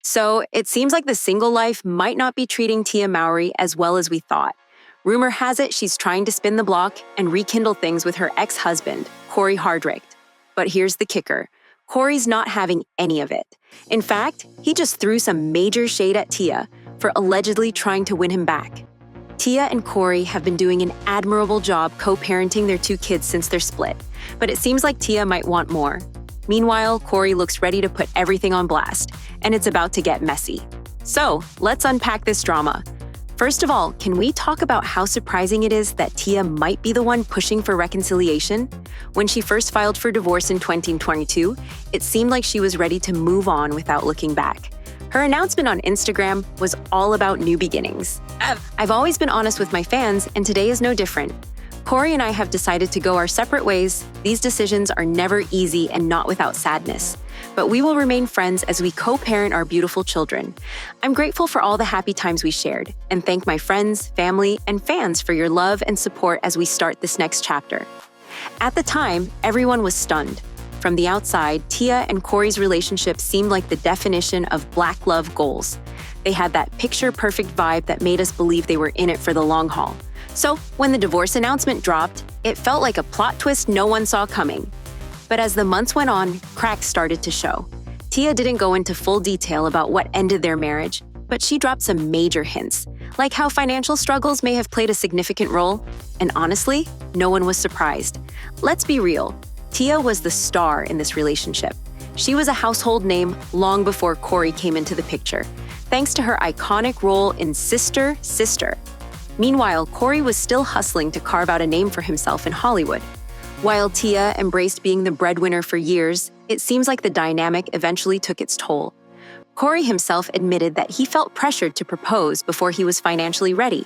So it seems like the single life might not be treating Tia Mowry as well as we thought. Rumor has it she's trying to spin the block and rekindle things with her ex-husband, Cory Hardrict. But here's the kicker. Cory's not having any of it. In fact, he just threw some major shade at Tia for allegedly trying to win him back. Tia and Cory have been doing an admirable job co-parenting their 2 kids since their split, but it seems like Tia might want more. Meanwhile, Cory looks ready to put everything on blast, and it's about to get messy. So, let's unpack this drama. First of all, can we talk about how surprising it is that Tia might be the one pushing for reconciliation? When she first filed for divorce in 2022, it seemed like she was ready to move on without looking back. Her announcement on Instagram was all about new beginnings. I've always been honest with my fans, and today is no different. Cory and I have decided to go our separate ways. These decisions are never easy and not without sadness. But we will remain friends as we co-parent our beautiful children. I'm grateful for all the happy times we shared, and thank my friends, family, and fans for your love and support as we start this next chapter. At the time, everyone was stunned. From the outside, Tia and Cory's relationship seemed like the definition of Black love goals. They had that picture-perfect vibe that made us believe they were in it for the long haul. So, when the divorce announcement dropped, it felt like a plot twist no one saw coming. But as the months went on, cracks started to show. Tia didn't go into full detail about what ended their marriage, but she dropped some major hints, like how financial struggles may have played a significant role. And honestly, no one was surprised. Let's be real. Tia was the star in this relationship. She was a household name long before Cory came into the picture, thanks to her iconic role in Sister. Meanwhile, Cory was still hustling to carve out a name for himself in Hollywood. While Tia embraced being the breadwinner for years, it seems like the dynamic eventually took its toll. Cory himself admitted that he felt pressured to propose before he was financially ready.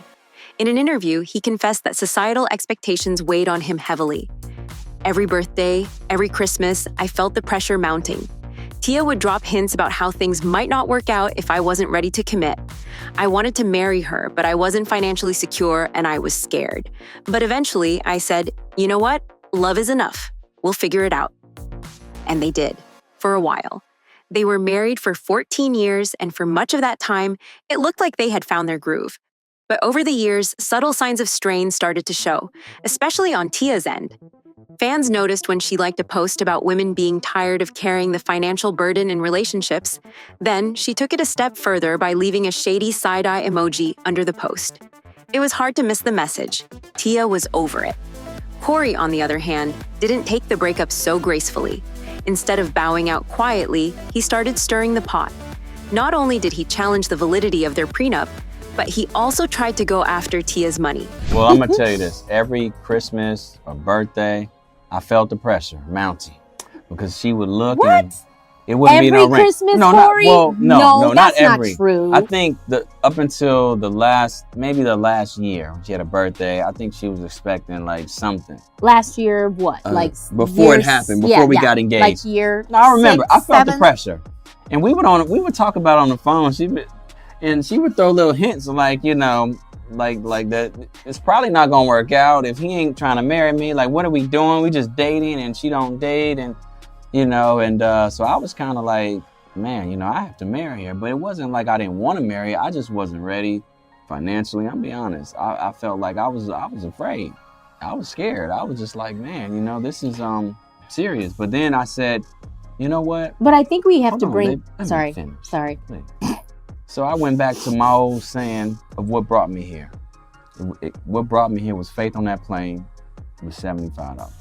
In an interview, he confessed that societal expectations weighed on him heavily. Every birthday, every Christmas, I felt the pressure mounting. Tia would drop hints about how things might not work out if I wasn't ready to commit. I wanted to marry her, but I wasn't financially secure and I was scared. But eventually, I said, you know what? Love is enough. We'll figure it out. And they did, for a while. They were married for 14 years, and for much of that time, it looked like they had found their groove. But over the years, subtle signs of strain started to show, especially on Tia's end. Fans noticed when she liked a post about women being tired of carrying the financial burden in relationships. Then, she took it a step further by leaving a shady side-eye emoji under the post. It was hard to miss the message. Tia was over it. Cory, on the other hand, didn't take the breakup so gracefully. Instead of bowing out quietly, he started stirring the pot. Not only did he challenge the validity of their prenup, but he also tried to go after Tia's money. Well, I'm gonna tell you this. Every Christmas or birthday, I felt the pressure mounting because she would look and it wouldn't be no ring. Every Christmas, No, Cory? not That's every. not true. I think up until the last year, when she had a birthday, I think she was expecting like something. Last year, what? Before it happened, before we got engaged. Like year. No, I remember. 6, I felt 7. the pressure, and we would talk about it on the phone. She would throw little hints like, you know, like that it's probably not gonna work out if he ain't trying to marry me. Like, what are we doing? We just dating, and she don't date, and you know, and so I was kind of like, man, you know, I have to marry her. But it wasn't like I didn't want to marry her. I just wasn't ready financially. I'll be honest. I felt like I was afraid. I was scared. I was just like, man, you know, this is serious. But then I said, you know what? But I think we have to Hold on, bring. babe. Let me finish. Sorry. So I went back to my old saying of what brought me here. What brought me here was faith on that plane was $75.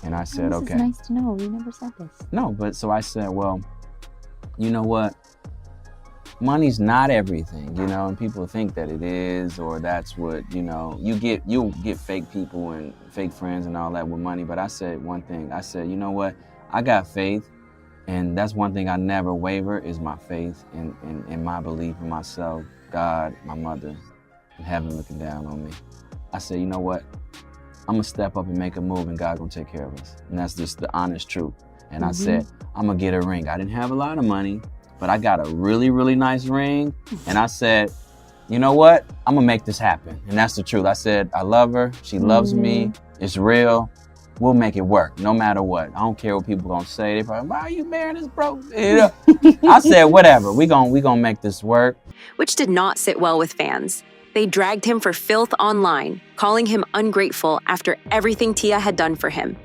And I said, okay. This is nice to know. You never said this. No, but so I said, well, you know what? Money's not everything, you know, and people think that it is, or that's what, you know, you'll get fake people and fake friends and all that with money. But I said one thing. I said, you know what? I got faith. And that's one thing I never waver is my faith and my belief in myself, God, my mother, and heaven looking down on me. I said, you know what? I'm gonna step up and make a move and God gonna take care of us. And that's just the honest truth. And I said, I'm gonna get a ring. I didn't have a lot of money, but I got a really, really nice ring. And I said, you know what? I'm gonna make this happen. And that's the truth. I said, I love her. She loves me. It's real. We'll make it work, no matter what. I don't care what people gonna say. They probably, why are you marrying this broke? You know? I said, whatever. We gonna make this work. Which did not sit well with fans. They dragged him for filth online, calling him ungrateful after everything Tia had done for him.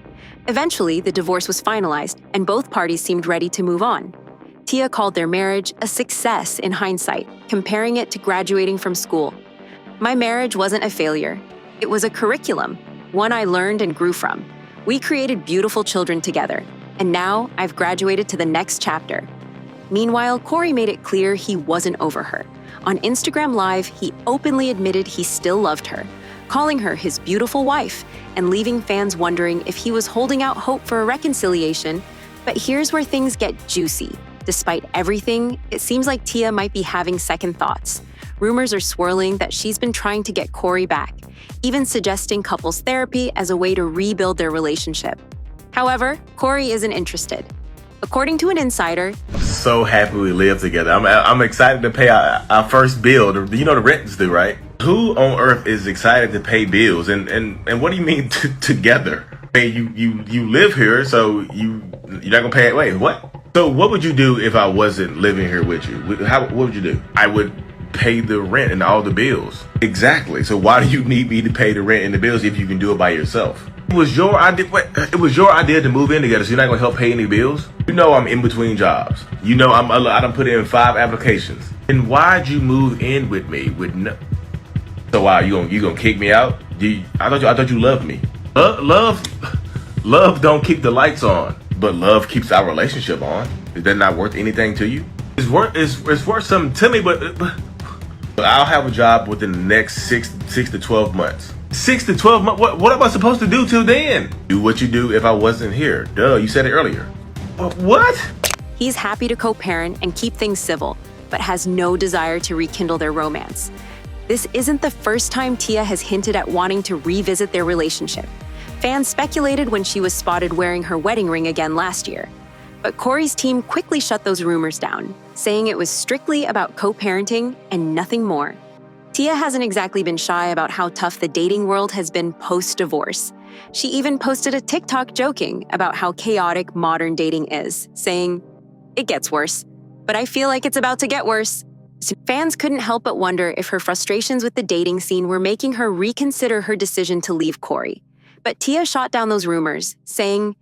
Eventually, the divorce was finalized, and both parties seemed ready to move on. Tia called their marriage a success in hindsight, comparing it to graduating from school. My marriage wasn't a failure. It was a curriculum, one I learned and grew from. We created beautiful children together, and now I've graduated to the next chapter. Meanwhile, Cory made it clear he wasn't over her. On Instagram Live, he openly admitted he still loved her, calling her his beautiful wife and leaving fans wondering if he was holding out hope for a reconciliation. But here's where things get juicy. Despite everything, it seems like Tia might be having second thoughts. Rumors are swirling that she's been trying to get Cory back, even suggesting couples therapy as a way to rebuild their relationship. However, Cory isn't interested. According to an insider, so happy we live together. I'm excited to pay our first bill. You know the rent's due, right? Who on earth is excited to pay bills? And what do you mean together? I mean, you live here, so you're not gonna pay it. Wait, what? So what would you do if I wasn't living here with you? What would you do? I would pay the rent and all the bills. Exactly. So why do you need me to pay the rent and the bills if you can do it by yourself? It was your idea. It was your idea to move in together, so you're not gonna help pay any bills. You know I'm in between jobs. You know I done put in 5 applications. And why'd you move in with me with no? So why you gonna kick me out? I thought you loved me. Love don't keep the lights on, but love keeps our relationship on. Is that not worth anything to you? It's worth something to me, but I'll have a job within the next 6 to 12 months. 6 to 12 months? What am I supposed to do till then? Do what you do if I wasn't here. Duh, you said it earlier. What? he's happy to co-parent and keep things civil, but has no desire to rekindle their romance. This isn't the first time Tia has hinted at wanting to revisit their relationship. Fans speculated when she was spotted wearing her wedding ring again last year. But Cory's team quickly shut those rumors down, saying it was strictly about co-parenting and nothing more. Tia hasn't exactly been shy about how tough the dating world has been post-divorce. She even posted a TikTok joking about how chaotic modern dating is, saying, "It gets worse, but I feel like it's about to get worse." Fans couldn't help but wonder if her frustrations with the dating scene were making her reconsider her decision to leave Cory. But Tia shot down those rumors, saying,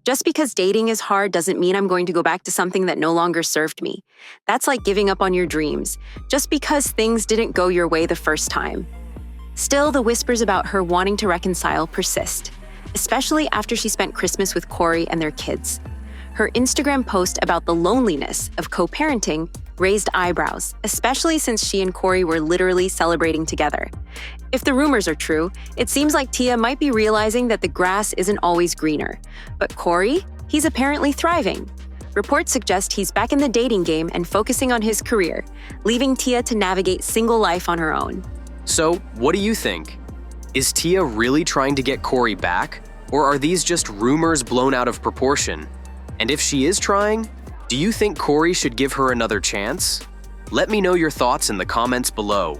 "Just because dating is hard doesn't mean I'm going to go back to something that no longer served me. That's like giving up on your dreams, just because things didn't go your way the first time." Still, the whispers about her wanting to reconcile persist, especially after she spent Christmas with Cory and their kids. Her Instagram post about the loneliness of co-parenting raised eyebrows, especially since she and Cory were literally celebrating together. If the rumors are true, it seems like Tia might be realizing that the grass isn't always greener. But Cory, he's apparently thriving. Reports suggest he's back in the dating game and focusing on his career, leaving Tia to navigate single life on her own. So, what do you think? Is Tia really trying to get Cory back, or are these just rumors blown out of proportion? And if she is trying, do you think Cory should give her another chance? Let me know your thoughts in the comments below.